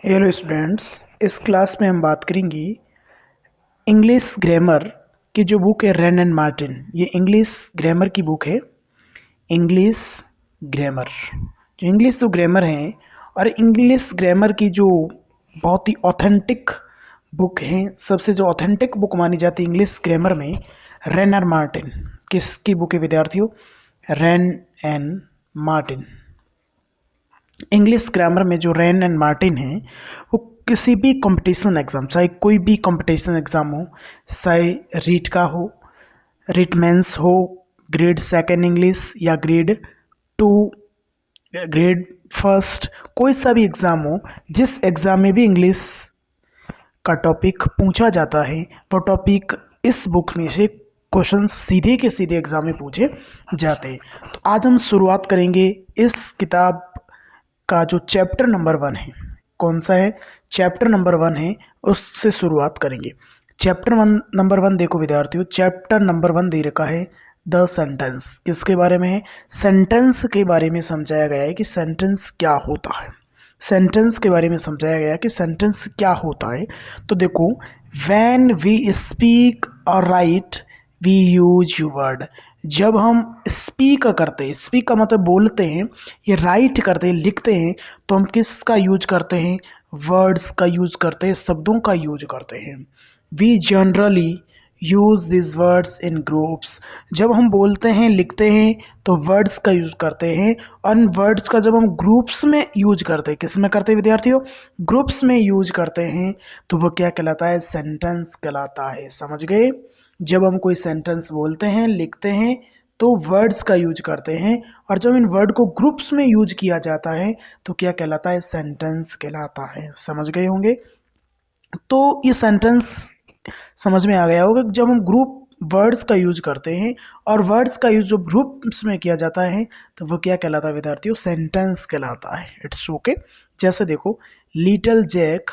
Hello students, इस class में हम बात करेंगे इंग्लिश ग्रामर की जो बुक है रैन एंड मार्टिन। ये इंग्लिश ग्रामर की बुक है। इंग्लिश ग्रामर जो इंग्लिश जो ग्रामर है और इंग्लिश ग्रामर की जो बहुत ही ऑथेंटिक बुक है, सबसे जो ऑथेंटिक बुक मानी जाती है इंग्लिश ग्रामर में, रैन एंड मार्टिन। किसकी बुक है विद्यार्थियों? रैन एंड मार्टिन। इंग्लिश ग्रामर में जो रैन एंड मार्टिन है वो किसी भी कंपटीशन एग्ज़ाम, चाहे कोई भी कंपटीशन एग्ज़ाम हो, चाहे रीट का हो, रीट मेंस हो, ग्रेड सेकेंड इंग्लिश या ग्रेड टू, ग्रेड फर्स्ट, कोई सा भी एग्ज़ाम हो, जिस एग्ज़ाम में भी इंग्लिश का टॉपिक पूछा जाता है वो टॉपिक इस बुक में से क्वेश्चन सीधे के सीधे एग्ज़ाम में पूछे जाते हैं। तो आज हम शुरुआत करेंगे इस किताब का जो चैप्टर नंबर 1 है। कौन सा है? चैप्टर नंबर 1 है, उससे शुरुआत करेंगे। चैप्टर नंबर 1 देखो विद्यार्थियों, चैप्टर नंबर 1 दे रखा है द सेंटेंस। किसके बारे में है? सेंटेंस के बारे में समझाया गया है कि सेंटेंस क्या होता है। सेंटेंस के बारे में समझाया गया कि सेंटेंस क्या होता है। तो देखो, व्हेन वी स्पीक और write we use you word. जब हम स्पीक करते हैं, स्पीक का मतलब बोलते हैं, ये राइट करते हैं, लिखते हैं, तो हम किसका यूज करते हैं? वर्ड्स का यूज करते हैं, शब्दों का यूज करते हैं। We generally use this words in groups. जब हम बोलते हैं, लिखते हैं, तो वर्ड्स का यूज करते हैं, और इन वर्ड्स का जब हम ग्रुप्स में यूज करते हैं, किस में करते हैं विद्यार्थियों? ग्रुप्स में यूज करते हैं, तो वो क्या कहलाता है? सेंटेंस कहलाता है। समझ गए? जब हम कोई सेंटेंस बोलते हैं, लिखते हैं, तो वर्ड्स का यूज करते हैं, और जब इन वर्ड को ग्रुप्स में यूज किया जाता है तो क्या कहलाता है? सेंटेंस कहलाता है। समझ गए होंगे? तो ये सेंटेंस समझ में आ गया होगा कि जब हम ग्रुप वर्ड्स का यूज करते हैं और वर्ड्स का यूज जो ग्रुप्स में किया जाता है तो वो क्या कहलाता है विद्यार्थियों? सेंटेंस कहलाता है। It's okay. जैसे देखो, little Jack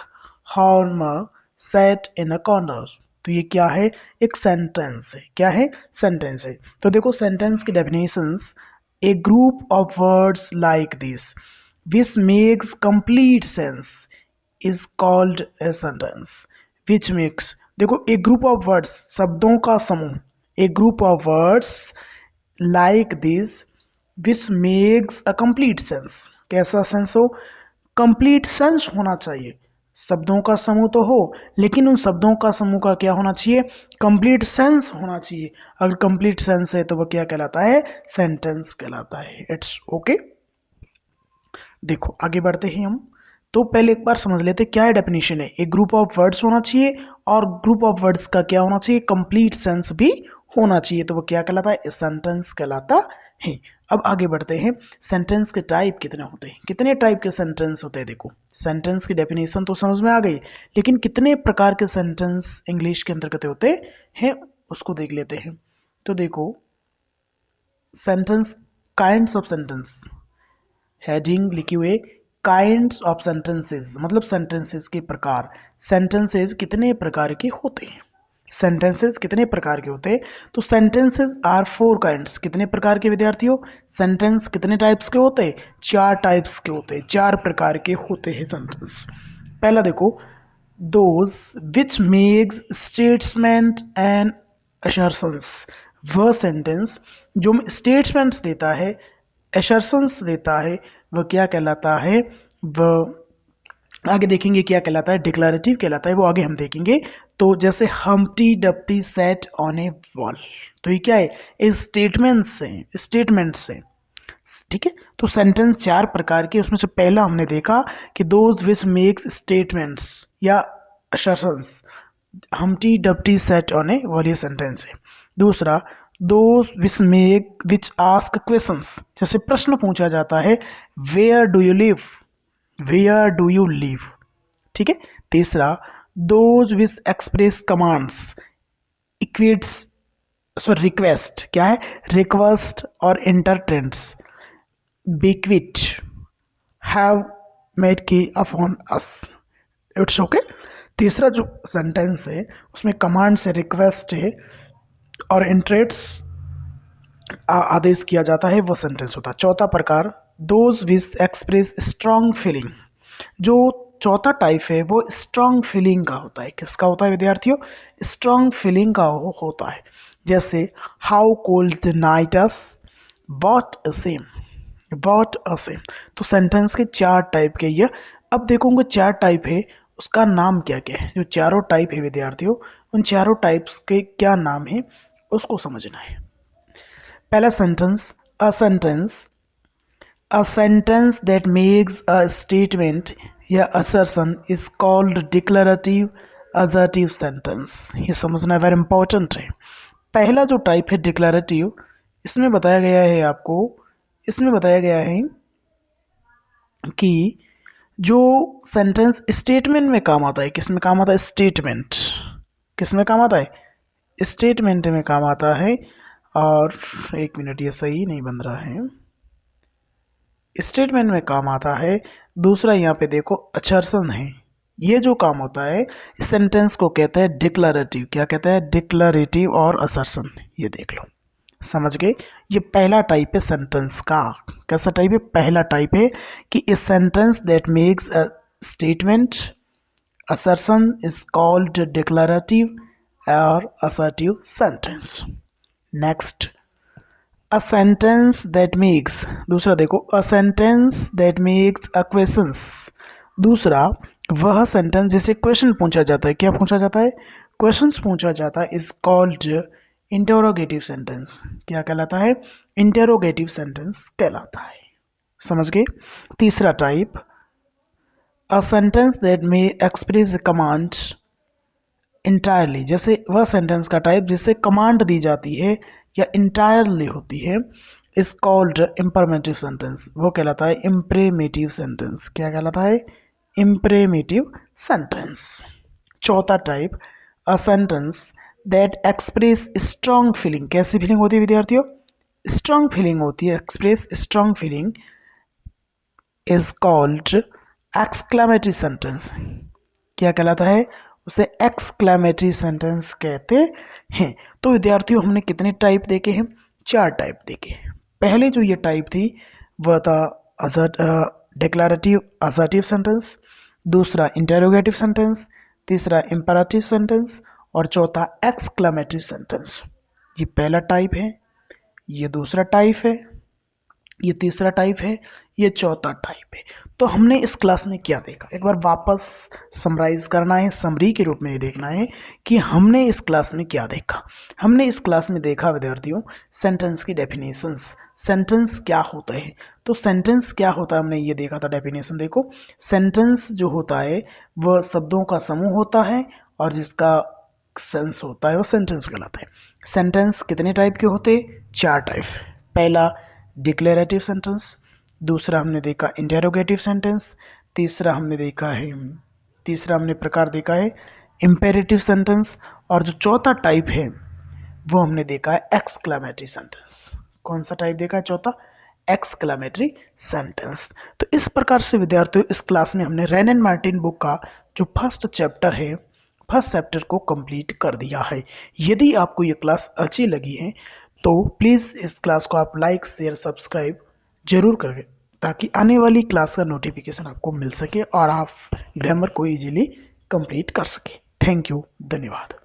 Horner sat in a corner. तो ये क्या है? एक सेंटेंस है। क्या है? सेंटेंस है। तो देखो, सेंटेंस की definitions: A group of words like this which makes complete sense is called a sentence. Which makes, देखो, एक ग्रुप ऑफ वर्ड्स, शब्दों का समूह, एक group of words like this which makes a complete sense. कैसा sense हो? Complete sense होना चाहिए। शब्दों का समूह तो हो, लेकिन उन शब्दों का समूह का क्या होना चाहिए? कंप्लीट सेंस होना चाहिए। अगर कंप्लीट सेंस है तो वह क्या कहलाता है? सेंटेंस कहलाता है। It's okay. देखो, आगे बढ़ते हैं हम। तो पहले एक बार समझ लेते क्या है डेफिनेशन है। एक ग्रुप ऑफ वर्ड्स होना चाहिए, और ग्रुप ऑफ वर्ड्स का क्या होना चाहिए? कंप्लीट सेंस भी होना चाहिए। तो वो क्या कहलाता है? सेंटेंस कहलाता है। अब आगे बढ़ते हैं। सेंटेंस के टाइप कितने होते हैं? कितने टाइप के सेंटेंस होते हैं? देखो, सेंटेंस की डेफिनेशन तो समझ में आ गई, लेकिन कितने प्रकार के सेंटेंस इंग्लिश के अंतर्गत होते हैं उसको देख लेते हैं। तो देखो, sentence, kinds of sentence, heading लिखी हुई काइंड्स ऑफ सेंटेंसेस, मतलब सेंटेंसेस के प्रकार। सेंटेंसेस कितने प्रकार के होते हैं? सेंटेंसेस कितने प्रकार के होते हैं? तो सेंटेंसेस आर 4 काइंड्स। कितने प्रकार के विद्यार्थियों? सेंटेंस कितने टाइप्स के होते हैं? 4 टाइप्स के होते हैं, 4 प्रकार के होते हैं सेंटेंस। पहला देखो, those which makes statement and assertions। वह सेंटेंस जो स्टेटमेंट्स देता है, assertions देता है, वह क्या कहलाता है? वह आगे देखेंगे क्या कहलाता है। डिक्लेरेटिव कहलाता है, वो आगे हम देखेंगे। तो जैसे humpty dumpty sat on a wall, तो ये क्या है? ये स्टेटमेंट्स हैं, स्टेटमेंट्स हैं। ठीक है। तो सेंटेंस 4 प्रकार के, उसमें से पहला हमने देखा कि दोज विच मेक्स स्टेटमेंट्स या assertions। Humpty dumpty sat on a wall, ये सेंटेंस है। दूसरा, those which make which ask questions, जैसे प्रश्न पूछा जाता है, where do you live, where do you live. ठीक है। तीसरा, दोज विच एक्सप्रेस कमांड्स, इक्विट्स, सॉरी रिक्वेस्ट, क्या है? रिक्वेस्ट और entreaties, bequeath, have made key upon us। It's okay. तीसरा जो सेंटेंस है उसमें कमांड से, रिक्वेस्ट है और इंटरेट्स आदेश किया जाता है, वो सेंटेंस होता है। चौथा प्रकार, those which express strong feeling, जो चौथा टाइप है वो स्ट्रॉन्ग फीलिंग का होता है। किसका होता है विद्यार्थियों? स्ट्रॉन्ग फीलिंग का होता है। जैसे how cold the night is, what a same, what a same. तो सेंटेंस के चार टाइप के ये। अब देखो उनको चार टाइप है, उसका नाम क्या क्या है। जो चारों टाइप है विद्यार्थियों, उन चारों टाइप्स के क्या नाम है उसको समझना है। पहला sentence, a sentence, a sentence that makes a statement या assertion is called declarative assertive sentence। ये समझना वेरी इंपॉर्टेंट है। पहला जो टाइप है डिक्लेरेटिव, इसमें बताया गया है आपको, इसमें बताया गया है कि जो सेंटेंस स्टेटमेंट में काम आता है, किस में काम आता है? स्टेटमेंट। किस में काम आता है? स्टेटमेंट में काम आता है। और एक मिनट, ये सही नहीं बन रहा है, स्टेटमेंट में काम आता है। दूसरा यहाँ पे देखो असर्शन है, ये जो काम होता है इस सेंटेंस को कहते हैं डिक्लरेटिव। क्या कहते हैं? डिक्लरेटिव और असर्शन। ये देख लो, समझ गए? ये पहला टाइप है सेंटेंस का। कैसा टाइप है? पहला टाइप है कि a sentence that makes a statement assertion is called declarative और assertive sentence. Next, a sentence that makes, दूसरा देखो, a sentence that makes a questions. दूसरा, वह सेंटेंस जिसे क्वेश्चन पूछा जाता है। क्या पूछा जाता है? क्वेश्चंस पूछा जाता है, इज कॉल्ड इंटेरोगेटिव सेंटेंस। क्या कहलाता है? इंटेरोगेटिव सेंटेंस कहलाता है। समझ गए? तीसरा type, a sentence that may express command entirely. जैसे वह सेंटेंस का टाइप जिससे कमांड दी जाती है या इंटायरली होती है, इज कॉल्ड इम्परमेटिव सेंटेंस। वो कहलाता है इम्प्रेमेटिव सेंटेंस। क्या कहलाता है? इम्प्रेमेटिव सेंटेंस। चौथा type, a sentence that express strong feeling. कैसी फीलिंग होती है विद्यार्थियों? स्ट्रॉन्ग फीलिंग होती है। Express strong feeling is called exclamatory sentence. क्या कहलाता है? उसे एक्सक्लेमेटरी सेंटेंस कहते हैं। तो विद्यार्थियों हमने कितने टाइप देखे हैं? चार टाइप देखे। पहले जो ये टाइप थी वह था डिक्लेरेटिव असर्टिव सेंटेंस, दूसरा इंटेरोगेटिव सेंटेंस, तीसरा इंपरेटिव सेंटेंस और चौथा एक्सक्लेमेटरी सेंटेंस। ये पहला टाइप है, ये दूसरा टाइप है, ये तीसरा टाइप है, ये चौथा टाइप है। तो हमने इस क्लास में क्या देखा, एक बार वापस समराइज करना है, समरी के रूप में ये देखना है कि हमने इस क्लास में क्या देखा। हमने इस क्लास में देखा विद्यार्थियों सेंटेंस की डेफिनेशंस। सेंटेंस क्या होता है? तो सेंटेंस क्या होता है हमने ये देखा था। डेफिनेशन देखो, सेंटेंस जो होता है वह शब्दों का समूह होता है और जिसका सेंस होता है वो सेंटेंस कहलाता है। सेंटेंस कितने टाइप के होते? चार टाइप। पहला डिक्लेरेटिव सेंटेंस, दूसरा हमने देखा इंटेरोगेटिव सेंटेंस, तीसरा हमने प्रकार देखा है इंपेरेटिव सेंटेंस और जो चौथा टाइप है वो हमने देखा है एक्सक्लेमेटरी सेंटेंस। कौन सा टाइप देखा है? चौथा, एक्सक्लेमेटरी सेंटेंस। तो इस प्रकार से विद्यार्थियों इस क्लास में हमने रैन एंड मार्टिन बुक का जो फर्स्ट चैप्टर है, फर्स्ट चैप्टर को कंप्लीट कर दिया है। यदि आपको ये क्लास अच्छी लगी है तो प्लीज़ इस क्लास को आप लाइक शेयर सब्सक्राइब जरूर करें ताकि आने वाली क्लास का नोटिफिकेशन आपको मिल सके और आप ग्रामर को इजीली कंप्लीट कर सके। थैंक यू, धन्यवाद।